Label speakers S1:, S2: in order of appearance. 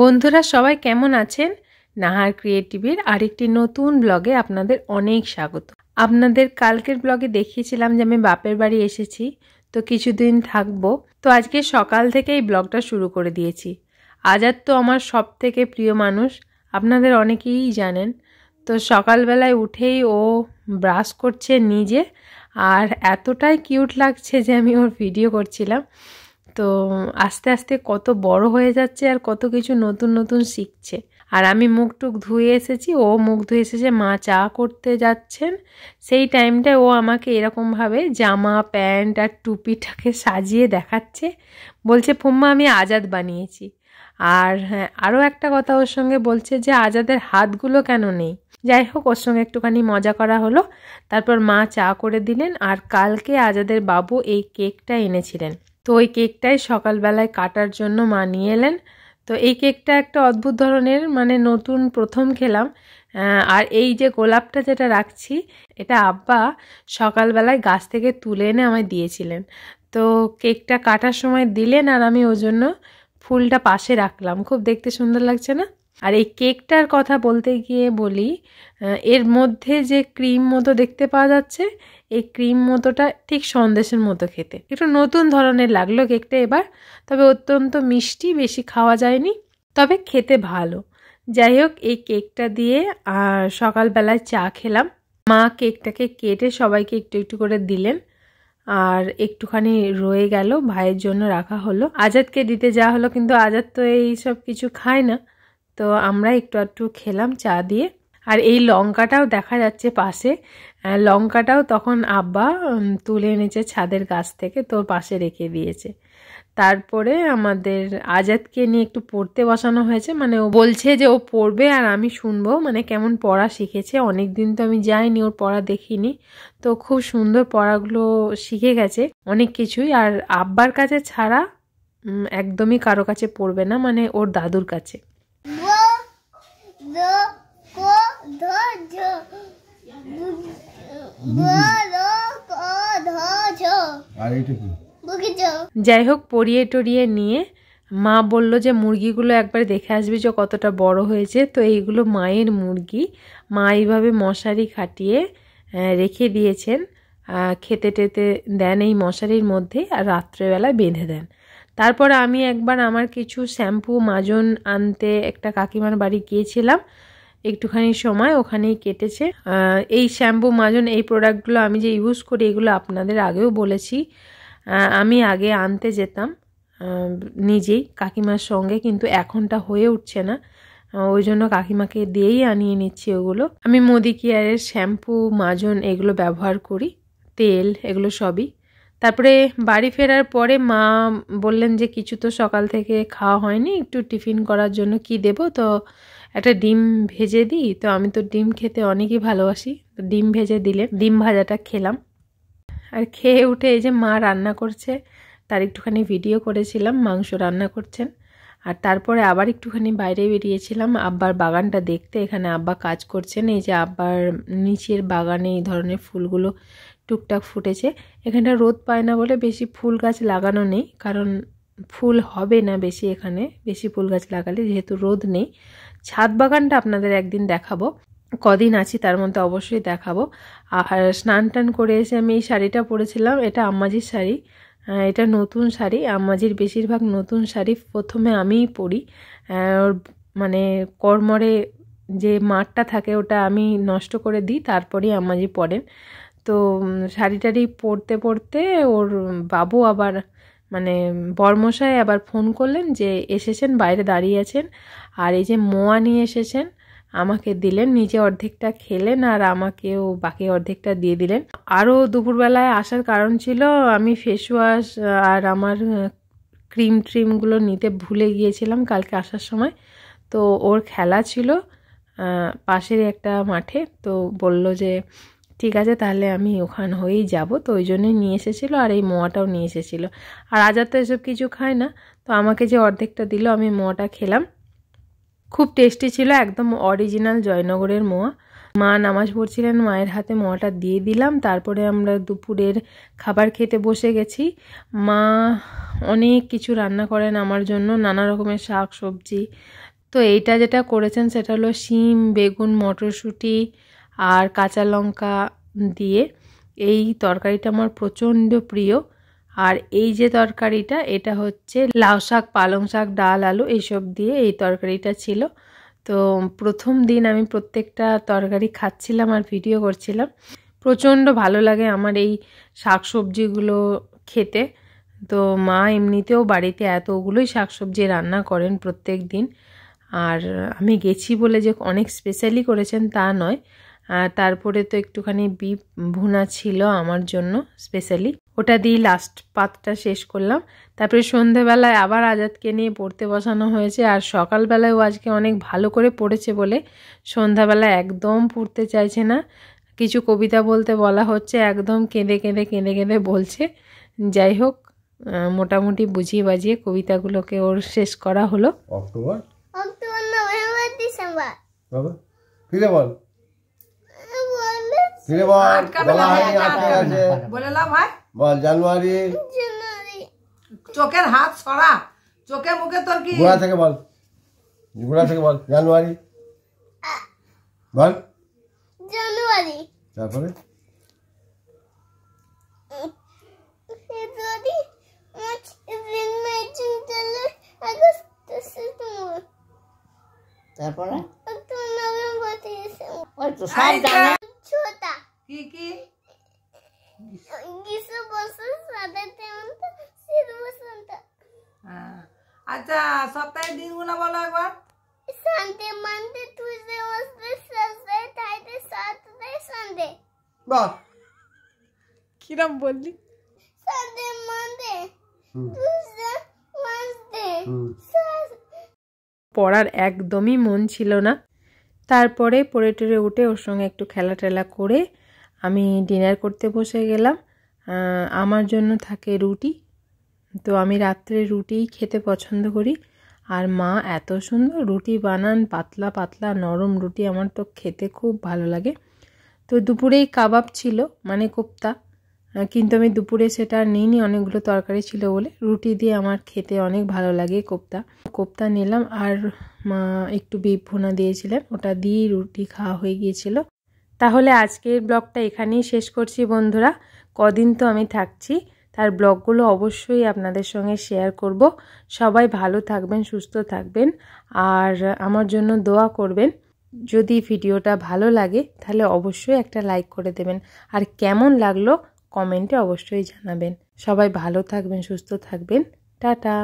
S1: বন্ধুরা সবাই কেমন আছেন? নাহার ক্রিয়েটিভের আরেকটি নতুন ব্লগে আপনাদের অনেক স্বাগত। আপনাদের কালকের ব্লগে দেখিয়েছিলাম যে আমি বাপের বাড়ি এসেছি, তো কিছুদিন থাকবো। তো আজকে সকাল থেকে এই ব্লগটা শুরু করে দিয়েছি। আজাদ তো আমার সব থেকে প্রিয় মানুষ, আপনাদের অনেকেই জানেন। তো সকালবেলায় উঠেই ও ব্রাশ করছে নিজে, আর এতটাই কিউট লাগছে যে আমি ওর ভিডিও করছিলাম। তো আস্তে আস্তে কত বড় হয়ে যাচ্ছে আর কত কিছু নতুন নতুন শিখছে। আর আমি মুখ টুক ধুয়ে এসেছি, ও মুখ ধুয়ে এসেছে, মা চা করতে যাচ্ছেন। সেই টাইমটায় ও আমাকে এরকমভাবে জামা প্যান্ট আর টুপিটাকে সাজিয়ে দেখাচ্ছে, বলছে ফুম্মা আমি আজাদ বানিয়েছি। আর হ্যাঁ, আরও একটা কথা ওর সঙ্গে বলছে যে আজাদের হাতগুলো কেন নেই। যাই হোক, ওর সঙ্গে একটুখানি মজা করা হলো। তারপর মা চা করে দিলেন, আর কালকে আজাদের বাবু এই কেকটা এনেছিলেন। তো ওই কেকটাই সকালবেলায় কাটার জন্য মা নিয়ে এলেন। তো এই কেকটা একটা অদ্ভুত ধরনের, মানে নতুন প্রথম খেলাম। আর এই যে গোলাপটা যেটা রাখছি, এটা আব্বা সকালবেলায় গাছ থেকে তুলে এনে আমায় দিয়েছিলেন। তো কেকটা কাটার সময় দিলেন, আর আমি ওই জন্য ফুলটা পাশে রাখলাম। খুব দেখতে সুন্দর লাগছে না? আর এই কেকটার কথা বলতে গিয়ে বলি, এর মধ্যে যে ক্রিম মতো দেখতে পাওয়া যাচ্ছে, এই ক্রিম মতোটা ঠিক সন্দেশের মতো খেতে, একটু নতুন ধরনের লাগলো কেকটা এবার। তবে অত্যন্ত মিষ্টি, বেশি খাওয়া যায়নি, তবে খেতে ভালো। যাই হোক, এই কেকটা দিয়ে সকালবেলায় চা খেলাম। মা কেকটাকে কেটে সবাইকে একটু একটু করে দিলেন, আর একটুখানি রয়ে গেল, ভাইয়ের জন্য রাখা হলো। আজাদকে দিতে যাওয়া হলো, কিন্তু আজাদ তো এই সব কিছু খায় না। তো আমরা একটু একটু খেলাম চা দিয়ে। আর এই লঙ্কাটাও দেখা যাচ্ছে পাশে, লঙ্কাটাও তখন আব্বা তুলে এনেছে ছাদের গাছ থেকে, তো পাশে রেখে দিয়েছে। তারপরে আমাদের আজাদকে নিয়ে একটু পড়তে বসানো হয়েছে, মানে ও বলছে যে ও পড়বে আর আমি শুনবো, মানে কেমন পড়া শিখেছে। অনেক দিন তো আমি যাইনি, ওর পড়া দেখিনি, তো খুব সুন্দর পড়াগুলো শিখে গেছে অনেক কিছুই। আর আব্বার কাছে ছাড়া একদমই কারো কাছে পড়বে না, মানে ওর দাদুর কাছে। যাই হোক, পরিয়ে টরিয়ে নিয়ে মা বলল যে মুরগিগুলো একবার দেখে আসবি যে কতটা বড় হয়েছে। তো এইগুলো মায়ের মুরগি, মা এইভাবে মশারি খাটিয়ে রেখে দিয়েছেন, খেতে টেতে দেন এই মশারির মধ্যে, আর রাত্রেবেলায় বেঁধে দেন। তারপর আমি একবার আমার কিছু শ্যাম্পু মাজন আনতে একটা কাকিমার বাড়ি গিয়েছিলাম, একটুখানি সময় ওখানেই কেটেছে। এই শ্যাম্পু মাজন, এই প্রোডাক্টগুলো আমি যে ইউজ করি, এগুলো আপনাদের আগেও বলেছি। আমি আগে আনতে যেতাম নিজেই কাকিমার সঙ্গে, কিন্তু এখনটা হয়ে উঠছে না, ওই জন্য কাকিমাকে দিয়েই আনিয়ে নিচ্ছি ওগুলো। আমি মোদি কেয়ারের শ্যাম্পু মাজন এগুলো ব্যবহার করি, তেল এগুলো সবই। তারপরে বাড়ি ফেরার পরে মা বললেন যে কিছু তো সকাল থেকে খাওয়া হয়নি, একটু টিফিন করার জন্য কি দেব, তো একটা ডিম ভেজে দিই। তো আমি তো ডিম খেতে অনেকই ভালোবাসি, তো ডিম ভেজে দিলেন, ডিম ভাজাটা খেলাম। আর খেয়ে উঠে এই যে মা রান্না করছে, তার একটুখানি ভিডিও করেছিলাম, মাংস রান্না করছেন। আর তারপরে আবার একটুখানি বাইরে বেরিয়েছিলাম আব্বার বাগানটা দেখতে। এখানে আব্বা কাজ করছেন, এই যে আব্বার নিচের বাগানে এই ধরনের ফুলগুলো টুকটাক ফুটেছে। এখানটা রোদ পায় না বলে বেশি ফুল গাছ লাগানো নেই, কারণ ফুল হবে না বেশি এখানে, বেশি ফুল গাছ লাগালে, যেহেতু রোদ নেই। ছাদ বাগানটা আপনাদের একদিন দেখাবো, কদিন আছি তার মধ্যে অবশ্যই দেখাবো। আর স্নান টান করে এসে আমি এই শাড়িটা পরেছিলাম, এটা আম্মাজির শাড়ি, এটা নতুন শাড়ি। আম্মাজির বেশিরভাগ নতুন শাড়ি প্রথমে আমিই পরি, মানে কর্মরে যে মাঠটা থাকে ওটা আমি নষ্ট করে দিই, তারপরেই আম্মাজি পরেন। তো শাড়িটারি পরতে পরতে ওর বাবু আবার, মানে বরমশাই আবার ফোন করলেন যে এসেছেন, বাইরে দাঁড়িয়ে আছেন, আর এই যে মোয়া নিয়ে এসেছেন আমাকে দিলেন, নিজে অর্ধেকটা খেলেন আর আমাকেও বাকি অর্ধেকটা দিয়ে দিলেন। আরও দুপুরবেলায় আসার কারণ ছিল, আমি ফেস ওয়াশ আর আমার ক্রিমগুলো নিতে ভুলে গিয়েছিলাম কালকে আসার সময়। তো ওর খেলা ছিল পাশের একটা মাঠে, তো বলল যে ঠিক আছে তাহলে আমি ওখান হয়েই যাব, তো ওই জন্যই নিয়ে এসেছিলো, আর এই মোয়াটাও নিয়ে এসেছিলো। আর আজাদ তো এসব কিছু খায় না, তো আমাকে যে অর্ধেকটা দিল আমি মোয়াটা খেলাম, খুব টেস্টি ছিল, একদম অরিজিনাল জয়নগরের মোয়া। মা নামাজ পড়ছিলেন, মায়ের হাতে মোয়াটা দিয়ে দিলাম। তারপরে আমরা দুপুরের খাবার খেতে বসে গেছি। মা অনেক কিছু রান্না করেন আমার জন্য, নানা রকমের শাক সবজি, তো এইটা যেটা করেছেন সেটা হলো শিম, বেগুন, মটরশুঁটি আর কাঁচা লঙ্কা দিয়ে। এই তরকারিটা আমার প্রচণ্ড প্রিয়। আর এই যে তরকারিটা, এটা হচ্ছে লাউ শাক, পালং শাক, ডাল, আলু এইসব দিয়ে এই তরকারিটা ছিল। তো প্রথম দিন আমি প্রত্যেকটা তরকারি খাচ্ছিলাম আর ভিডিও করছিলাম। প্রচণ্ড ভালো লাগে আমার এই শাকসবজিগুলো খেতে। তো মা এমনিতেও বাড়িতে এতগুলোই শাকসবজি রান্না করেন প্রত্যেক দিন। আর আমি গেছি বলে যে অনেক স্পেশালি করেছেন তা নয়। তারপরে তো একটুখানি বিফ ভুনা ছিল আমার জন্য স্পেশালি, ওটা দিয়ে লাস্ট পাতটা শেষ করলাম। তারপরে সন্ধেবেলায় আবার আজাদকে নিয়ে পড়তে বসানো হয়েছে। আর সকালবেলায়ও আজকে অনেক ভালো করে পড়েছে বলে সন্ধ্যাবেলায় একদম পড়তে চাইছে না। কিছু কবিতা বলতে বলা হচ্ছে, একদম কেঁদে কেঁদে কেঁদে কেঁদে বলছে। যাই হোক, মোটামুটি বুঝিয়ে বাজিয়ে কবিতাগুলোকে ওর শেষ করা হলো।
S2: October, November, December. বাবা ফিরে বল, ফিরে বল, বলা হয়নি, আটকে আছে।
S3: বলে নাও ভাই।
S2: বল জানুয়ারি।
S3: চোখের হাত সরা, চোখে মুখে তোর কি?
S2: গোড়া থেকে বল, গোড়া থেকে বল। জানুয়ারি বল।
S4: জানুয়ারি,
S2: তারপরে
S4: ফেব্রুয়ারি, মার্চ, এপ্রিল, মে, জুন, জুলাই, আগস্ট, সেপ্টেম্বর।
S5: তারপরে
S4: অক্টোবর, নভেম্বর, ডিসেম্বর।
S5: ওই তো সব জানে।
S4: ছোটা
S3: কি কি?
S4: গ্রীষ্ম, বর্ষা, শরৎ, হেমন্ত, শীত, বসন্ত।
S3: আচ্ছা, সপ্তাহের দিনগুলো বলো একবার।
S4: Sunday, Monday, Tuesday, Wednesday, Thursday, Friday, Saturday, Sunday.
S2: বাহ,
S1: কিরম বললি?
S4: Sunday, Monday, Tuesday, Wednesday.
S1: পড়ার একদমই মন ছিল না। তারপরে পড়ে টরে উঠে ওর সঙ্গে একটু খেলা টেলা করে আমি ডিনার করতে বসে গেলাম। আমার জন্য থাকে রুটি, তো আমি রাত্রে রুটিই খেতে পছন্দ করি। আর মা এত সুন্দর রুটি বানান, পাতলা পাতলা নরম রুটি, আমার তো খেতে খুব ভালো লাগে। তো দুপুরেই কাবাব ছিল, মানে কোপ্তা, কিন্তু আমি দুপুরে সেটা নিইনি, অনেকগুলো তরকারি ছিল বলে। রুটি দিয়ে আমার খেতে অনেক ভালো লাগে কোপ্তা নিলাম। আর মা একটু বিফ ভুনা দিয়েছিলেন, ওটা দিয়েই রুটি খাওয়া হয়ে গিয়েছিল। তাহলে আজকের ব্লগটা এখানেই শেষ করছি বন্ধুরা। কদিন তো আমি থাকছি, তার ব্লগগুলো অবশ্যই আপনাদের সঙ্গে শেয়ার করব। সবাই ভালো থাকবেন, সুস্থ থাকবেন, আর আমার জন্য দোয়া করবেন। যদি ভিডিওটা ভালো লাগে তাহলে অবশ্যই একটা লাইক করে দেবেন, আর কেমন লাগলো কমেন্টে অবশ্যই জানাবেন। সবাই ভালো থাকবেন, সুস্থ থাকবেন। টাটা।